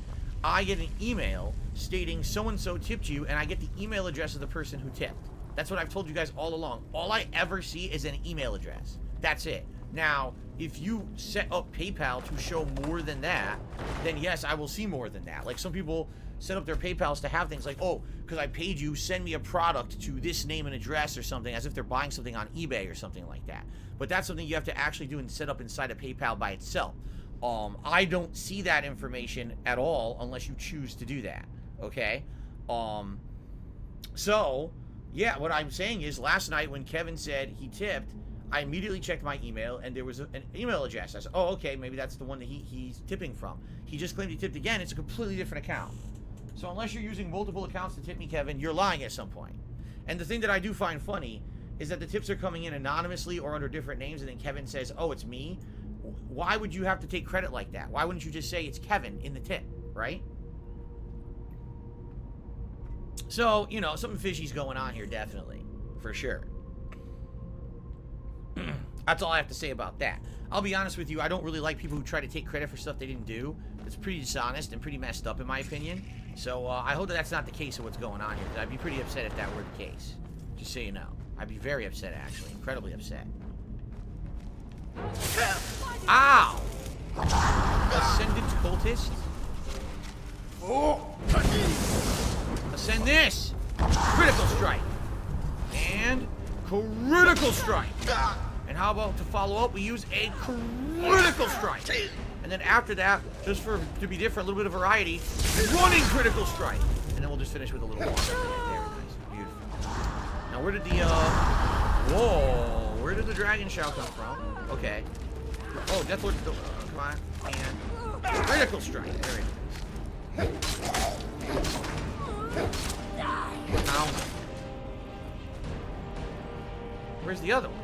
I get an email stating so-and-so tipped you, and I get the email address of the person who tipped. That's what I've told you guys all along. All I ever see is an email address. That's it. Now, if you set up PayPal to show more than that, then yes, I will see more than that. Like some people set up their PayPals to have things like, oh, because I paid you, send me a product to this name and address or something, as if they're buying something on eBay or something like that. But that's something you have to actually do and set up inside of PayPal by itself. I don't see that information at all unless you choose to do that. Okay? So, yeah, what I'm saying is last night when Kevin said he tipped, I immediately checked my email, and there was an email address. I said, oh, okay, maybe that's the one that he's tipping from. He just claimed he tipped again. It's a completely different account. So unless you're using multiple accounts to tip me, Kevin, you're lying at some point. And the thing that I do find funny is that the tips are coming in anonymously or under different names, and then Kevin says, oh, it's me. Why would you have to take credit like that? Why wouldn't you just say it's Kevin in the tip, right? So, you know, something fishy's going on here, definitely. For sure. That's all I have to say about that. I'll be honest with you, I don't really like people who try to take credit for stuff they didn't do. It's pretty dishonest and pretty messed up in my opinion. So I hope that that's not the case of what's going on here. I'd be pretty upset if that were the case. Just so you know. I'd be very upset, actually. Incredibly upset. Ow! Ascendant cultist? Ascend this! Critical strike! And critical strike! And how about to follow up, we use a critical strike. And then after that, just to be different, a little bit of variety, running critical strike. And then we'll just finish with a little water. Very nice. Beautiful. Now where did the, whoa, where did the dragon shout come from? Okay. Oh, Deathlord, come on. And critical strike. Very nice. Ow. Where's the other one?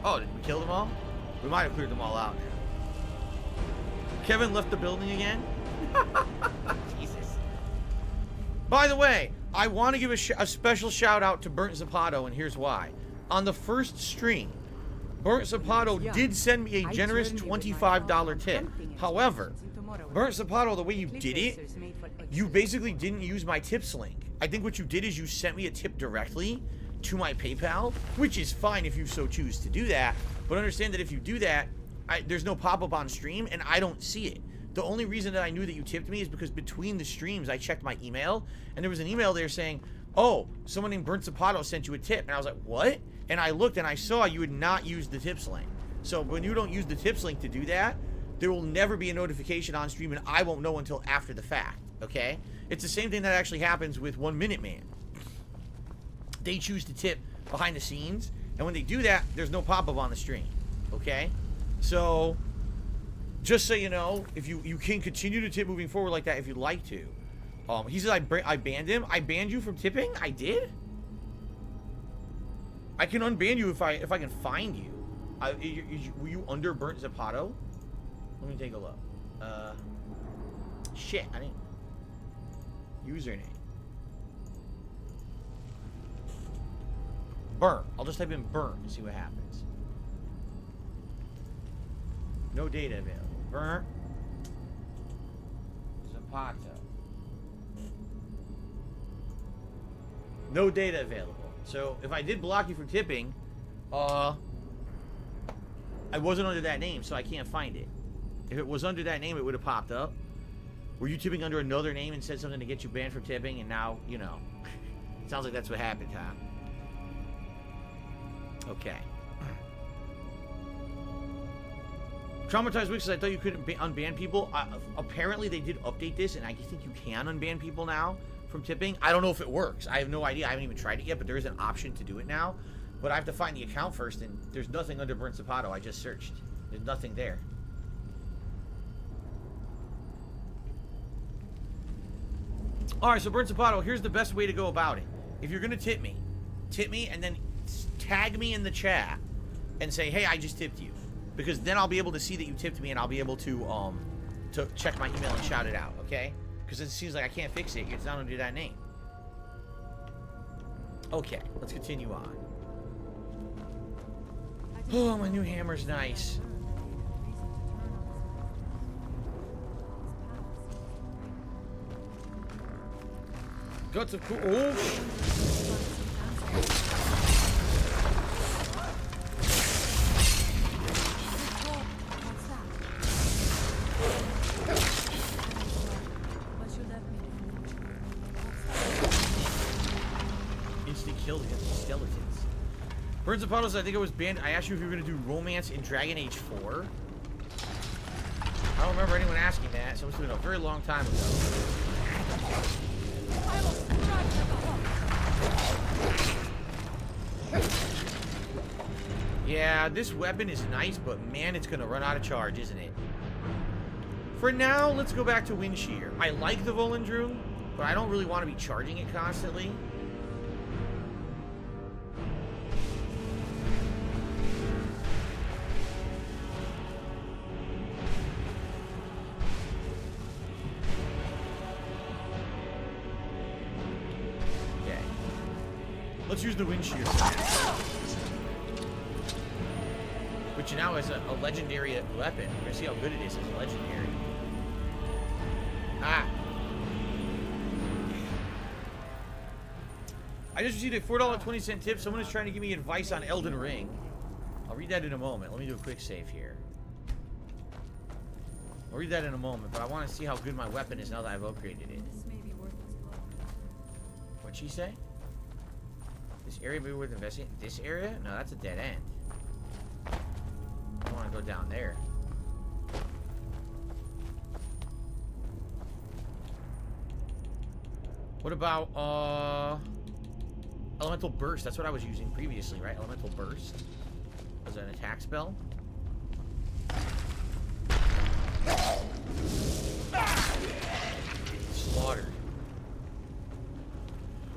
Oh, did we kill them all? We might have cleared them all out now. Kevin left the building again? Jesus. By the way, I want to give a special shout out to Burnt Zapato, and here's why. On the first stream, Burnt Zapato did send me a generous $25 tip. However, Burnt Zapato, the way you did it, you basically didn't use my tips link. I think what you did is you sent me a tip directly to my PayPal, which is fine if you so choose to do that, but understand that if you do that, there's no pop-up on stream, and I don't see it. The only reason that I knew that you tipped me is because between the streams, I checked my email, and there was an email there saying, oh, someone named Burnt Zapato sent you a tip, and I was like, what? And I looked, and I saw you had not used the tips link. So when you don't use the tips link to do that, there will never be a notification on stream, and I won't know until after the fact, okay? It's the same thing that actually happens with 1 Minute Man. They choose to tip behind the scenes, and when they do that, there's no pop-up on the stream, okay? So, just so you know, if you can continue to tip moving forward like that if you'd like to. He said I banned him. I banned you from tipping? I did? I can unban you if I can find you. Were you under Burnt Zapato? Let me take a look. Shit, I didn't. Username. Burnt. I'll just type in burnt and see what happens. No data available. Burnt Zapato. No data available. So if I did block you from tipping, I wasn't under that name, so I can't find it. If it was under that name, it would have popped up. Were you tipping under another name and said something to get you banned from tipping, and now, you know. Sounds like that's what happened, huh? Okay. Traumatized Wix says, I thought you couldn't unban people. Apparently they did update this, and I think you can unban people now from tipping. I don't know if it works. I have no idea. I haven't even tried it yet, but there is an option to do it now. But I have to find the account first, and there's nothing under Burnt Zapato. I just searched. There's nothing there. Alright, so Burnt Zapato, here's the best way to go about it. If you're going to tip me, and then tag me in the chat and say, hey, I just tipped you. Because then I'll be able to see that you tipped me, and I'll be able to check my email and shout it out, okay? Because it seems like I can't fix it. It's not under that name. Okay, let's continue on. Oh, my new hammer's nice. Guts of cool. Oh! Instant kills against the skeletons. Birds and Puddles, I think I was banned. I asked you if you were going to do romance in Dragon Age 4. I don't remember anyone asking that, so it must have been a very long time ago. Yeah, this weapon is nice, but man, it's gonna run out of charge, isn't it? For now, let's go back to Wind Shear. I like the Volendrune, but I don't really want to be charging it constantly. Let's use the Wind Shear. Which now is a legendary weapon. We're gonna see how good it is as a legendary. Ah! I just received a $4.20 tip. Someone is trying to give me advice on Elden Ring. I'll read that in a moment. Let me do a quick save here. I'll read that in a moment, but I want to see how good my weapon is now that I've upgraded it. What'd she say? This area may be worth investing. This area? No, that's a dead end. I don't want to go down there. What about Elemental Burst? That's what I was using previously, right? Elemental Burst as an attack spell. Slaughtered.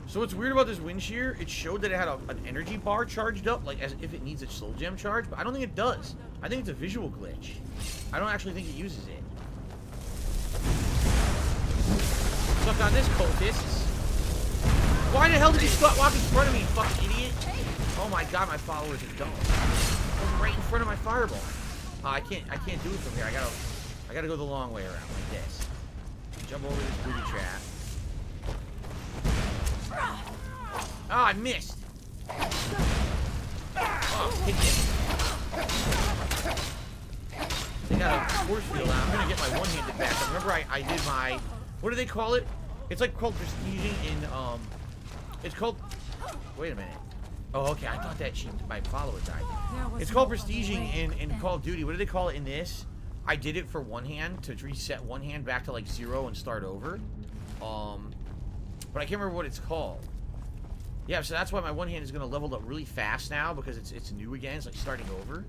So what's weird about this Wind Shear, it showed that it had an energy bar charged up, like as if it needs a soul gem charge, but I don't think it does. I think it's a visual glitch. I don't actually think it uses it. Suck on this, cultists. Why the hell did you walk in front of me, you fucking idiot? Oh my god, my followers are dumb. I'm right in front of my fireball. I can't do it from here. I gotta go the long way around, like this. Jump over this booby trap. Oh, I missed. Oh, hit it. They got a force field now. I'm gonna get my one-handed back. I remember I did my, what do they call it? It's like called prestiging in it's called, wait a minute. Oh, okay, I thought that my follower died. It's called prestiging in Call of Duty. What do they call it in this? I did it for one hand to reset one hand back to like 0 and start over. But I can't remember what it's called. Yeah, so that's why my one hand is gonna level up really fast now because it's new again. It's like starting over.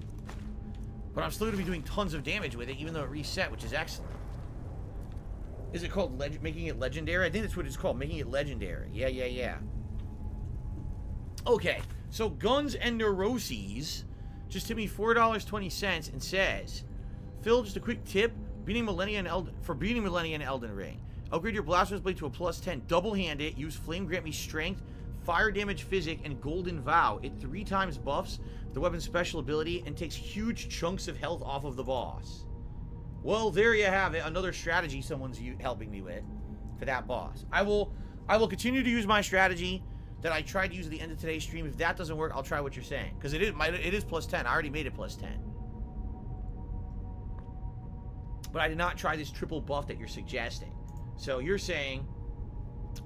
But I'm still gonna be doing tons of damage with it, even though it reset, which is excellent. Is it called making it legendary? I think that's what it's called, making it legendary. Yeah. Okay, so Guns and Neuroses just tipped me $4.20 and says, Phil, just a quick tip: beating Millennia in Elden Ring. Upgrade your Blasphemous Blade to a +10. Double-hand it. Use Flame grant me strength, fire damage physic, and Golden Vow. It 3 times buffs the weapon's special ability and takes huge chunks of health off of the boss. Well, there you have it. Another strategy someone's helping me with for that boss. I will continue to use my strategy that I tried to use at the end of today's stream. If that doesn't work, I'll try what you're saying. Because it is +10. I already made it +10. But I did not try this triple buff that you're suggesting. So you're saying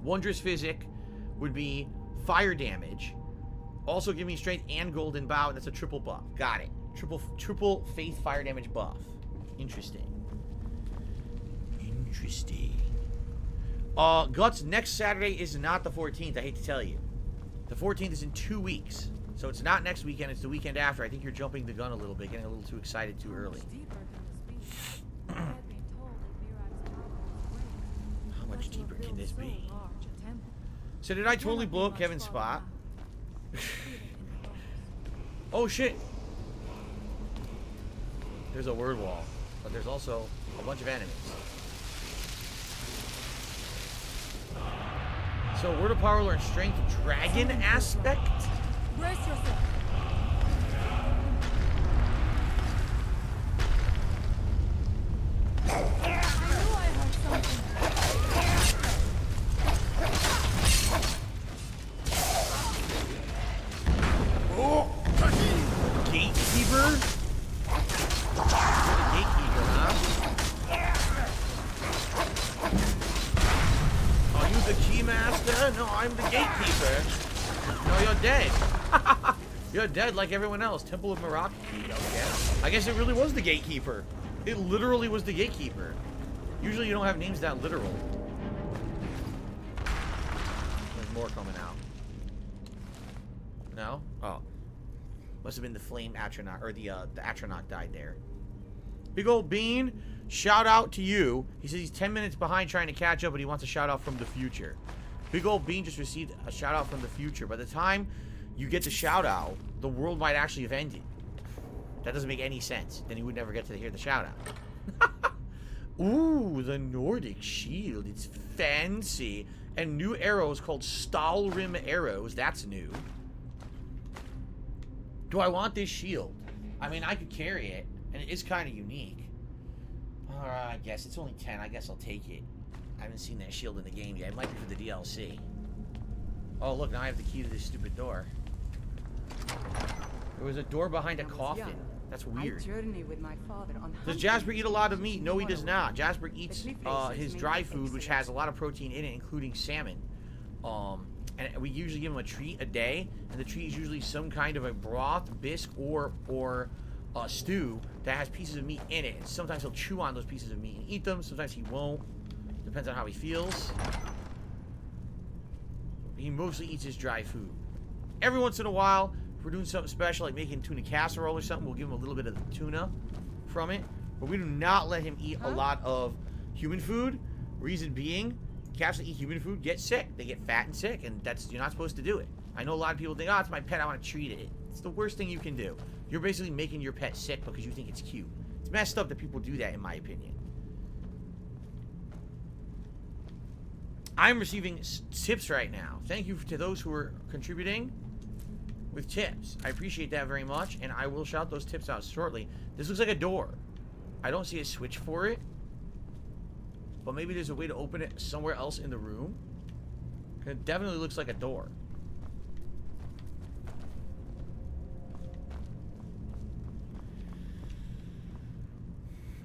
Wondrous Physic would be fire damage. Also give me strength and Golden Bow, and that's a triple buff. Got it. Triple faith fire damage buff. Interesting. Guts, next Saturday is not the 14th, I hate to tell you. The 14th is in 2 weeks. So it's not next weekend, it's the weekend after. I think you're jumping the gun a little bit, getting a little too excited too early. How much deeper can this be? So did I totally blow up Kevin's spot? Oh shit! There's a word wall, but there's also a bunch of enemies. So word of power, learn strength, dragon aspect. Brace yourself. No, I'm the gatekeeper. No, you're dead. You're dead like everyone else. Temple of Miraak. I guess it really was the gatekeeper. It literally was the gatekeeper. Usually you don't have names that literal. There's more coming out. No? Oh. Must have been the flame Atronach, or the Atronach died there. Big old Bean, shout out to you. He says he's 10 minutes behind trying to catch up, but he wants a shout out from the future. Big old Bean just received a shout out from the future. By the time you get the shout out, the world might actually have ended. That doesn't make any sense. Then he would never get to hear the shout out. Ooh, the Nordic shield. It's fancy. And new arrows called Skyrim arrows. That's new. Do I want this shield? I mean, I could carry it. And it is kind of unique. Alright, I guess. It's only 10. I guess I'll take it. I haven't seen that shield in the game yet. It might be for the DLC. Oh, look. Now I have the key to this stupid door. There was a door behind a coffin. That's weird. Does Jasper eat a lot of meat? No, he does not. Jasper eats his dry food, which has a lot of protein in it, including salmon. And we usually give him a treat a day, and the treat is usually some kind of a broth, bisque, or a stew that has pieces of meat in it. And sometimes he'll chew on those pieces of meat and eat them. Sometimes he won't. Depends on how he feels. He mostly eats his dry food. Every once in a while, if we're doing something special, like making tuna casserole or something, we'll give him a little bit of the tuna from it. But we do not let him eat a lot of human food. Reason being, cats that eat human food get sick. They get fat and sick, and you're not supposed to do it. I know a lot of people think, oh, it's my pet, I want to treat it. It's the worst thing you can do. You're basically making your pet sick because you think it's cute. It's messed up that people do that, in my opinion. I'm receiving tips right now. Thank you to those who are contributing with tips. I appreciate that very much, and I will shout those tips out shortly. This looks like a door. I don't see a switch for it, but maybe there's a way to open it somewhere else in the room. It definitely looks like a door.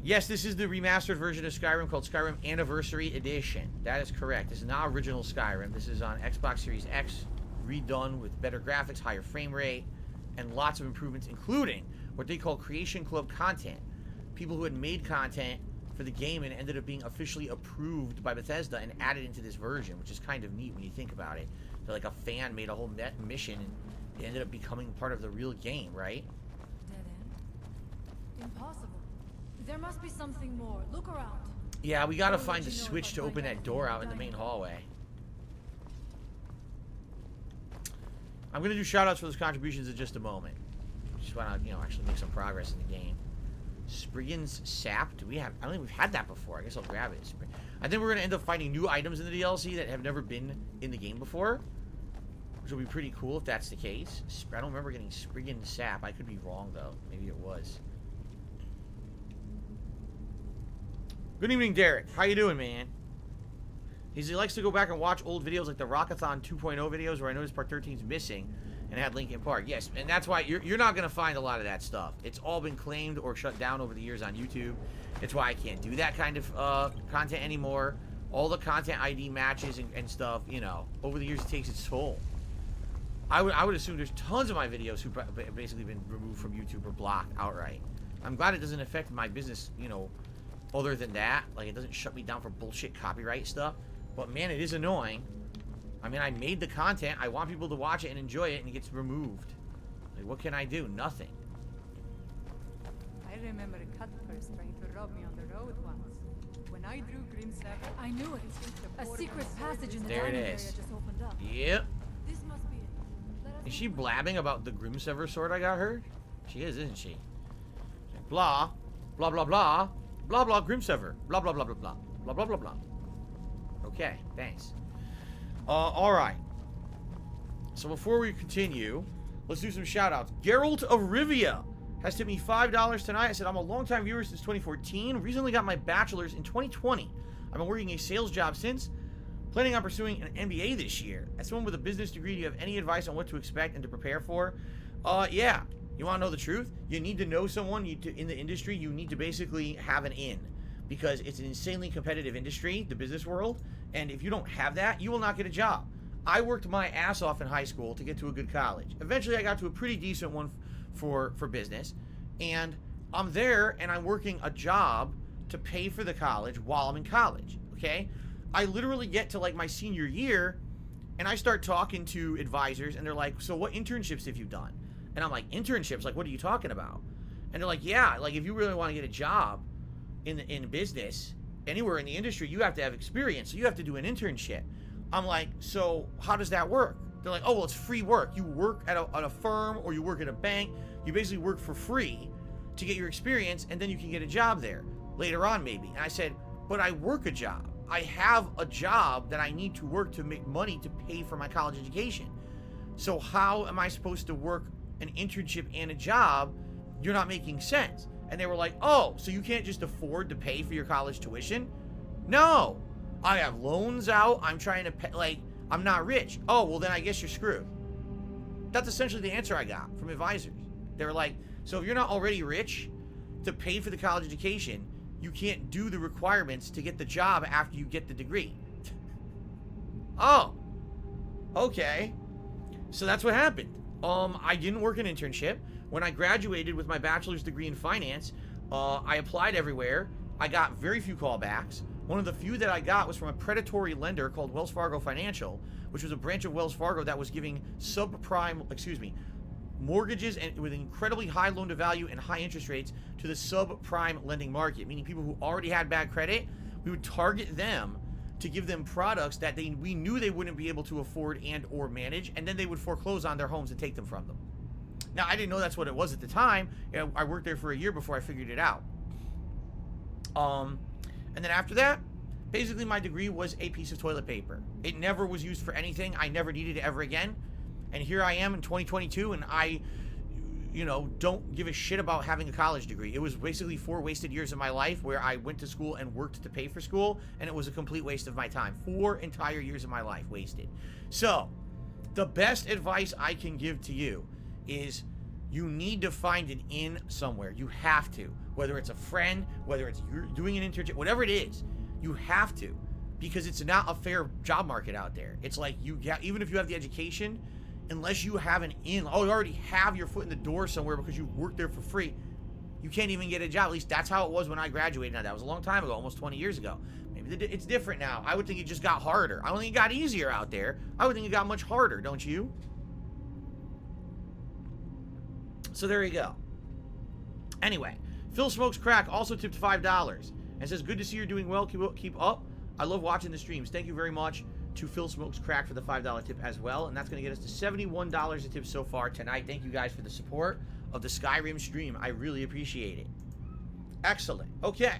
Yes, this is the remastered version of Skyrim called Skyrim Anniversary Edition. That is correct. This is not original Skyrim. This is on Xbox Series X, redone with better graphics, higher frame rate, and lots of improvements, including what they call Creation Club content. People who had made content for the game and ended up being officially approved by Bethesda and added into this version, which is kind of neat when you think about it. So like a fan made a whole mission and it ended up becoming part of the real game, right? Dead end? Impossible. There must be something more. Look around. Yeah, we gotta find the switch to open that door out in the main hallway. I'm gonna do shoutouts for those contributions in just a moment. Just wanna, actually make some progress in the game. Spriggan's Sap. Do we have? I don't think we've had that before. I guess I'll grab it. I think we're gonna end up finding new items in the DLC that have never been in the game before, which will be pretty cool if that's the case. I don't remember getting Spriggan's Sap. I could be wrong though. Maybe it was. Good evening, Derek. How you doing, man? He likes to go back and watch old videos like the Rockathon 2.0 videos where I noticed Part 13 is missing and had Linkin Park. Yes, and that's why you're not going to find a lot of that stuff. It's all been claimed or shut down over the years on YouTube. It's why I can't do that kind of content anymore. All the content ID matches and stuff, over the years it takes its toll. I would assume there's tons of my videos who basically been removed from YouTube or blocked outright. I'm glad it doesn't affect my business, other than that. Like, it doesn't shut me down for bullshit copyright stuff. But, man, it is annoying. I mean, I made the content. I want people to watch it and enjoy it, and it gets removed. Like, what can I do? Nothing. I remember cultists trying to rob me on the road once. When I drew Grim Seven, I knew it. A secret passage in the There it dining area is. just opened up. Yep. This must be it. Is she blabbing about the Grimsever sword I got her? She is, isn't she? Blah, blah, blah, blah, blah, blah, Grimsever, blah, blah, blah, blah, blah, blah, blah, blah, blah. Okay, thanks. All right. So before we continue, let's do some shout-outs. Geralt of Rivia has tipped me $5 tonight. I said, I'm a longtime viewer since 2014. Recently got my bachelor's in 2020. I've been working a sales job since. Planning on pursuing an MBA this year. As someone with a business degree, do you have any advice on what to expect and to prepare for? Yeah. You want to know the truth? You need to know someone in the industry. You need to basically have an in, because it's an insanely competitive industry, the business world. And if you don't have that, you will not get a job. I worked my ass off in high school to get to a good college. Eventually, I got to a pretty decent one for business, and I'm there, and I'm working a job to pay for the college while I'm in college, okay? I literally get to, like, my senior year, and I start talking to advisors, and they're like, so what internships have you done? And I'm like, internships? Like, what are you talking about? And they're like, yeah, like, if you really want to get a job in business, anywhere in the industry, you have to have experience, so you have to do an internship. I'm like, so how does that work? They're like, oh, well, it's free work. You work at a firm, or you work at a bank. You basically work for free to get your experience, and then you can get a job there later on, maybe. And I said, but I work a job. I have a job that I need to work to make money to pay for my college education. So how am I supposed to work an internship and a job? You're not making sense. And they were like, oh, so you can't just afford to pay for your college tuition? No. I have loans out. I'm trying to pay, like, I'm not rich. Oh, well, then I guess you're screwed. That's essentially the answer I got from advisors. They were like, so if you're not already rich to pay for the college education, you can't do the requirements to get the job after you get the degree. Oh, okay. So that's what happened. I didn't work an internship. When I graduated with my bachelor's degree in finance, I applied everywhere. I got very few callbacks. One of the few that I got was from a predatory lender called Wells Fargo Financial, which was a branch of Wells Fargo that was giving mortgages and with incredibly high loan to value and high interest rates to the subprime lending market, meaning people who already had bad credit. We would target them to give them products that we knew they wouldn't be able to afford and or manage, and then they would foreclose on their homes and take them from them. Now, I didn't know that's what it was at the time. I worked there for a year before I figured it out. And then after that, basically my degree was a piece of toilet paper. It never was used for anything. I never needed it ever again. And here I am in 2022, and I, don't give a shit about having a college degree. It was basically 4 wasted years of my life where I went to school and worked to pay for school, and it was a complete waste of my time. 4 entire years of my life wasted. So, the best advice I can give to you is you need to find an in somewhere. You have to. Whether it's a friend, whether it's you're doing an internship, whatever it is, you have to. Because it's not a fair job market out there. It's like even if you have the education, unless you have an in, you already have your foot in the door somewhere because you worked there for free, you can't even get a job. At least that's how it was when I graduated. Now, that was a long time ago, almost 20 years ago. Maybe it's different now. I would think it just got harder. I don't think it got easier out there. I would think it got much harder, don't you? So there you go. Anyway, Phil Smokes Crack also tipped $5 and says, good to see you're doing well. Keep up. I love watching the streams. Thank you very much to Phil Smokes Crack for the $5 tip as well. And that's going to get us to $71 a tip so far tonight. Thank you guys for the support of the Skyrim stream. I really appreciate it. Excellent. Okay.